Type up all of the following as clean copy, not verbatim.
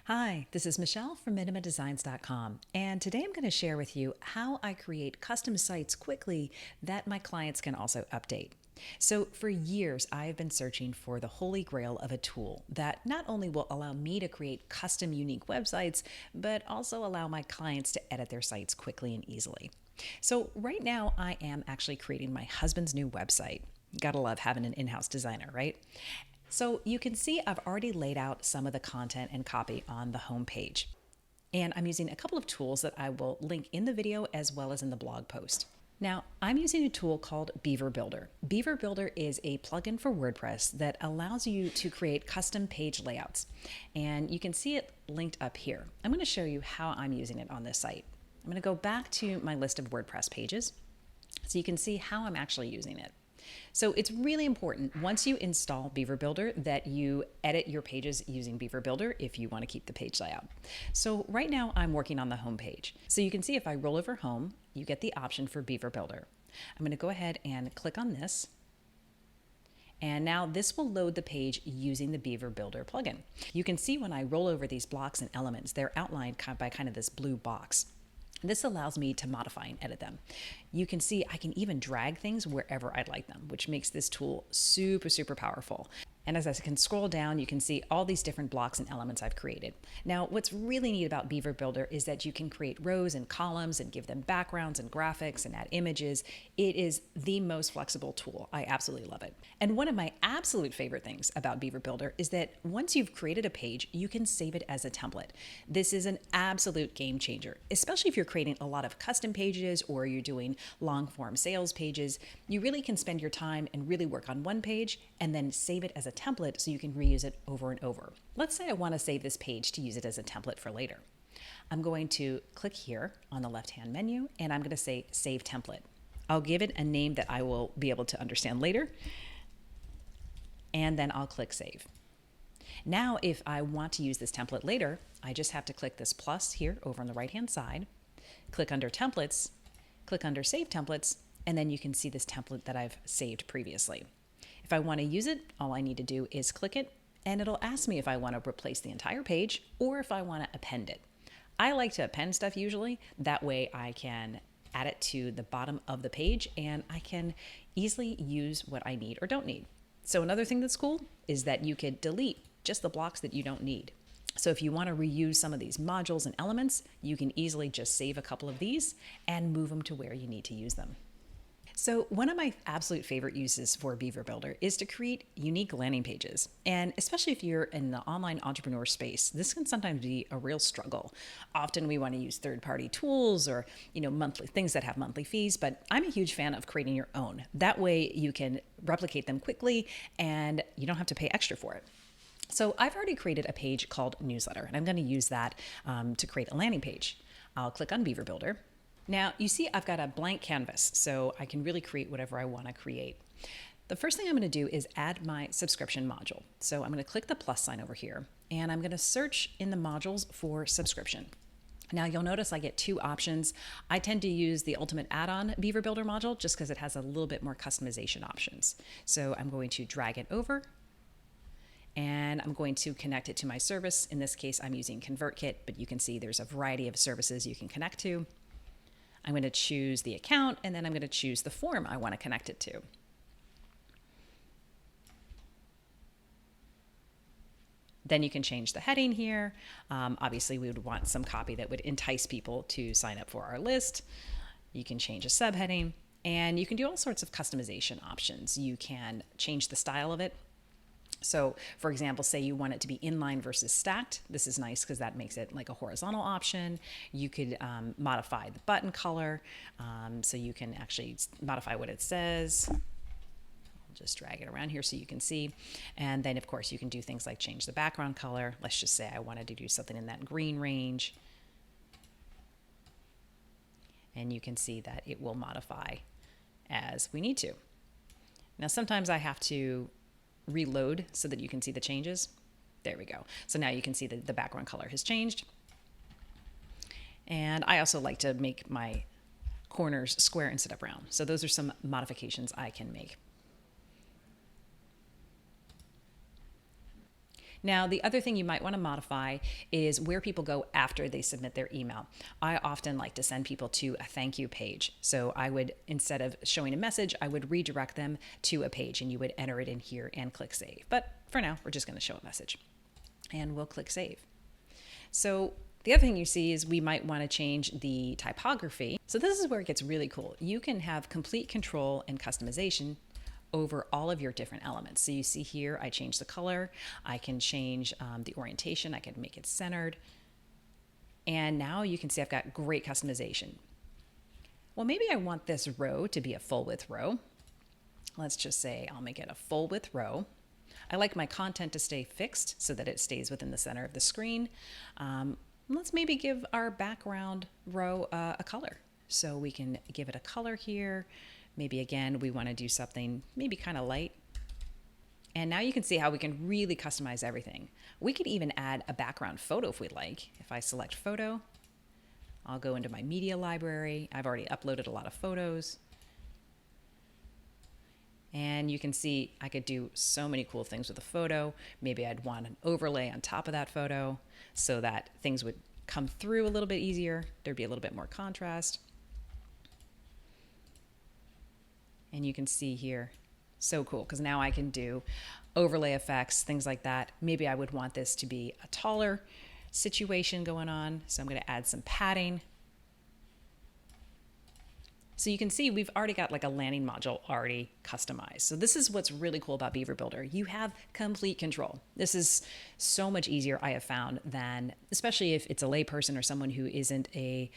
Hi, this is Michelle from minimadesigns.com, and today I'm going to share with you how I create custom sites quickly that my clients can also update. So, for years, I've been searching for the holy grail of a tool that not only will allow me to create custom, unique websites, but also allow my clients to edit their sites quickly and easily. So, right now, I am actually creating my husband's new website. Gotta love having an in house designer, right? So you can see I've already laid out some of the content and copy on the home page. And I'm using a couple of tools that I will link in the video as well as in the blog post. Now, I'm using a tool called Beaver Builder. Beaver Builder is a plugin for WordPress that allows you to create custom page layouts. And you can see it linked up here. I'm going to show you how I'm using it on this site. I'm going to go back to my list of WordPress pages so you can see how I'm actually using it. So it's really important once you install Beaver Builder that you edit your pages using Beaver Builder if you want to keep the page layout. So right now I'm working on the home page. So you can see if I roll over home, you get the option for Beaver Builder. I'm going to go ahead and click on this. And now this will load the page using the Beaver Builder plugin. You can see when I roll over these blocks and elements, they're outlined by kind of this blue box. This allows me to modify and edit them. You can see I can even drag things wherever I'd like them, which makes this tool super, super powerful. And as I can scroll down, you can see all these different blocks and elements I've created. Now, what's really neat about Beaver Builder is that you can create rows and columns and give them backgrounds and graphics and add images. It is the most flexible tool. I absolutely love it. And one of my absolute favorite things about Beaver Builder is that once you've created a page, you can save it as a template. This is an absolute game changer, especially if you're creating a lot of custom pages or you're doing long form sales pages. You really can spend your time and really work on one page and then save it as a template so you can reuse it over and over. Let's say I want to save this page to use it as a template for later. I'm going to click here on the left-hand menu and I'm going to say Save Template. I'll give it a name that I will be able to understand later, and then I'll click Save. Now, if I want to use this template later, I just have to click this plus here over on the right-hand side, click under Templates, click under Save Templates, and then you can see this template that I've saved previously. If I want to use it, all I need to do is click it, and it'll ask me if I want to replace the entire page or if I want to append it. I like to append stuff usually. That way I can add it to the bottom of the page and I can easily use what I need or don't need. So another thing that's cool is that you could delete just the blocks that you don't need. So if you want to reuse some of these modules and elements, you can easily just save a couple of these and move them to where you need to use them. So one of my absolute favorite uses for Beaver Builder is to create unique landing pages. And especially if you're in the online entrepreneur space, this can sometimes be a real struggle. Often we want to use third-party tools or, monthly things that have monthly fees, but I'm a huge fan of creating your own. That way you can replicate them quickly and you don't have to pay extra for it. So I've already created a page called Newsletter, and I'm going to use that to create a landing page. I'll click on Beaver Builder. Now, you see I've got a blank canvas, so I can really create whatever I want to create. The first thing I'm going to do is add my subscription module. So I'm going to click the plus sign over here, and I'm going to search in the modules for subscription. Now, you'll notice I get two options. I tend to use the Ultimate Add-on Beaver Builder module just because it has a little bit more customization options. So I'm going to drag it over, and I'm going to connect it to my service. In this case, I'm using ConvertKit, but you can see there's a variety of services you can connect to. I'm going to choose the account, and then I'm going to choose the form I want to connect it to. Then you can change the heading here. Obviously, we would want some copy that would entice people to sign up for our list. You can change a subheading, and you can do all sorts of customization options. You can change the style of it. So, for example, say you want it to be inline versus stacked. This is nice because that makes it like a horizontal option. You could modify the button color, so you can actually modify what it says. I'll just drag it around here so you can see. And then, of course, you can do things like change the background color. Let's just say I wanted to do something in that green range. And you can see that it will modify as we need to. Now, sometimes I have to reload so that you can see the changes. There we go. So now you can see that the background color has changed. And I also like to make my corners square instead of round. So those are some modifications I can make. Now, the other thing you might want to modify is where people go after they submit their email. I often like to send people to a thank you page. So I would, instead of showing a message, I would redirect them to a page and you would enter it in here and click save. But for now, we're just going to show a message and we'll click save. So the other thing you see is we might want to change the typography. So this is where it gets really cool. You can have complete control and customization over all of your different elements. So you see here, I changed the color, I can change the orientation, I can make it centered. And now you can see I've got great customization. Well, maybe I want this row to be a full width row. Let's just say I'll make it a full width row. I like my content to stay fixed so that it stays within the center of the screen. Let's maybe give our background row a color. So we can give it a color here. Maybe again, we want to do something maybe kind of light. And now you can see how we can really customize everything. We could even add a background photo if we'd like. If I select photo, I'll go into my media library. I've already uploaded a lot of photos. And you can see I could do so many cool things with a photo. Maybe I'd want an overlay on top of that photo so that things would come through a little bit easier. There'd be a little bit more contrast. And you can see here, so cool, because now I can do overlay effects, things like that. Maybe I would want this to be a taller situation going on. So I'm going to add some padding. So you can see we've already got like a landing module already customized. So this is what's really cool about Beaver Builder. You have complete control. This is so much easier, I have found, than, especially if it's a layperson or someone who isn't a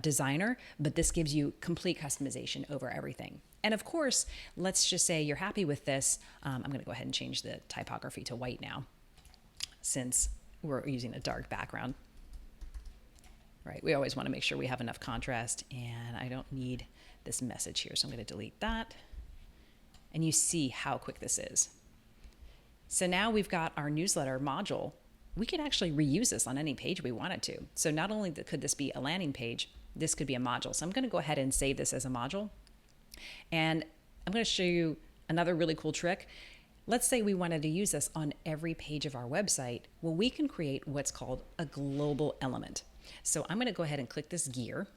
designer, but this gives you complete customization over everything. And of course, let's just say you're happy with this. I'm going to go ahead and change the typography to white now, since we're using a dark background. Right, we always want to make sure we have enough contrast, and I don't need this message here, so I'm going to delete that. And you see how quick this is. So now we've got our newsletter module. We can actually reuse this on any page we wanted to. So not only could this be a landing page, this could be a module. So I'm going to go ahead and save this as a module. And I'm going to show you another really cool trick. Let's say we wanted to use this on every page of our website. Well, we can create what's called a global element. So I'm going to go ahead and click this gear,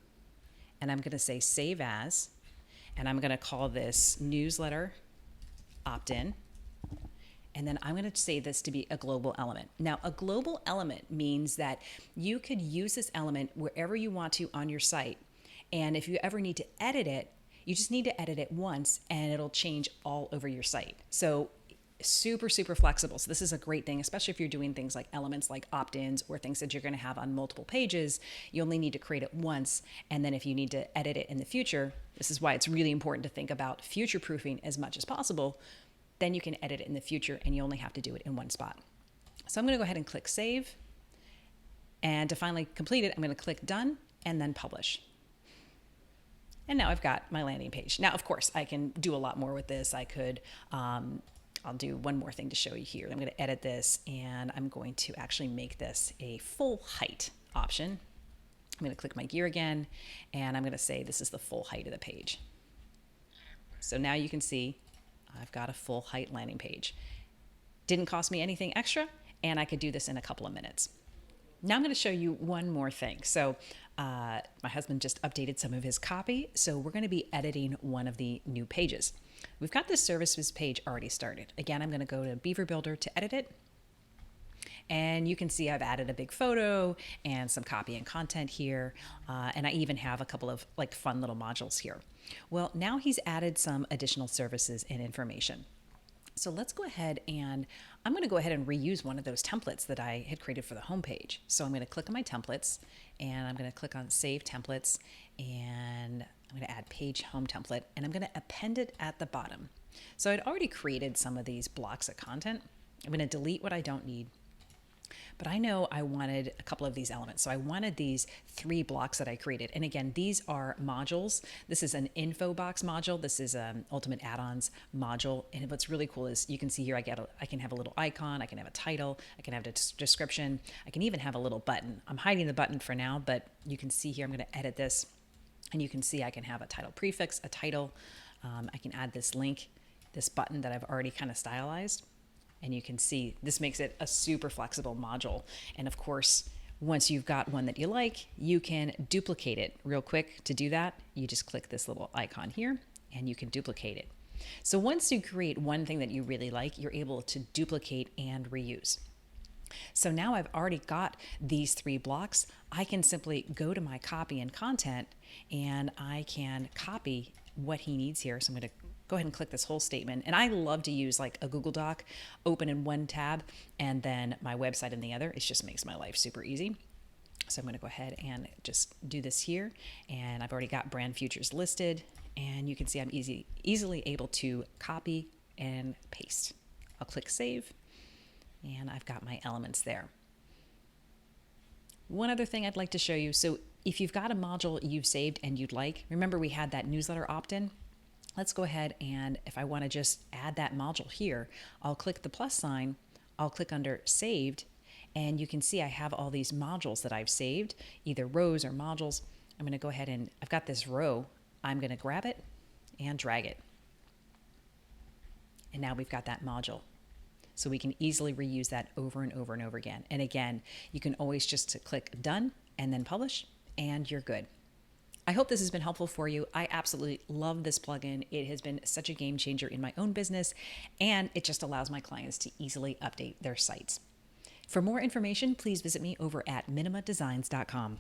and I'm going to say save as, and I'm going to call this newsletter opt-in. And then I'm going to say this to be a global element. Now, a global element means that you could use this element wherever you want to on your site. And if you ever need to edit it, you just need to edit it once and it'll change all over your site. So super, super flexible. So this is a great thing, especially if you're doing things like elements like opt-ins or things that you're going to have on multiple pages. You only need to create it once. And then if you need to edit it in the future, this is why it's really important to think about future-proofing as much as possible. Then you can edit it in the future and you only have to do it in one spot. So I'm going to go ahead and click save. And to finally complete it, I'm going to click done and then publish. And now I've got my landing page. Now, of course, I can do a lot more with this. I could, I'll do one more thing to show you here. I'm going to edit this and I'm going to actually make this a full height option. I'm going to click my gear again and I'm going to say this is the full height of the page. So now you can see I've got a full height landing page. Didn't cost me anything extra and I could do this in a couple of minutes. Now I'm going to show you one more thing. So my husband just updated some of his copy. So we're going to be editing one of the new pages. We've got this services page already started. Again, I'm going to go to Beaver Builder to edit it. And you can see I've added a big photo and some copy and content here. And I even have a couple of like fun little modules here. Well, now he's added some additional services and information. So let's go ahead and I'm going to go ahead and reuse one of those templates that I had created for the homepage. So I'm going to click on my templates and I'm going to click on Save Templates and I'm going to add Page Home Template and I'm going to append it at the bottom. So I'd already created some of these blocks of content. I'm going to delete what I don't need. But I know I wanted a couple of these elements. So I wanted these 3 blocks that I created. And again, these are modules. This is an info box module. This is an Ultimate Add-ons module. And what's really cool is you can see here I can have a little icon, I can have a title, I can have a description, I can even have a little button. I'm hiding the button for now, but you can see here I'm going to edit this. And you can see I can have a title prefix, a title. I can add this link, this button that I've already kind of stylized. And you can see this makes it a super flexible module. And of course, once you've got one that you like, you can duplicate it real quick. To do that, you just click this little icon here and you can duplicate it. So once you create one thing that you really like, you're able to duplicate and reuse. So now I've already got these 3 blocks. I can simply go to my copy and content and I can copy what he needs here. So I'm going to go ahead and click this whole statement. And I love to use like a Google Doc open in one tab and then my website in the other. It just makes my life super easy. So I'm going to go ahead and just do this here. And I've already got brand futures listed. And you can see I'm easily able to copy and paste. I'll click save. And I've got my elements there. One other thing I'd like to show you. So if you've got a module you've saved and you'd like, remember we had that newsletter opt-in. Let's go ahead and if I want to just add that module here, I'll click the plus sign, I'll click under saved, and you can see I have all these modules that I've saved, either rows or modules. I'm going to go ahead and I've got this row. I'm going to grab it and drag it. And now we've got that module. So we can easily reuse that over and over and over again. And again, you can always just click done and then publish and you're good. I hope this has been helpful for you. I absolutely love this plugin. It has been such a game changer in my own business, and it just allows my clients to easily update their sites. For more information, please visit me over at minima designs.com.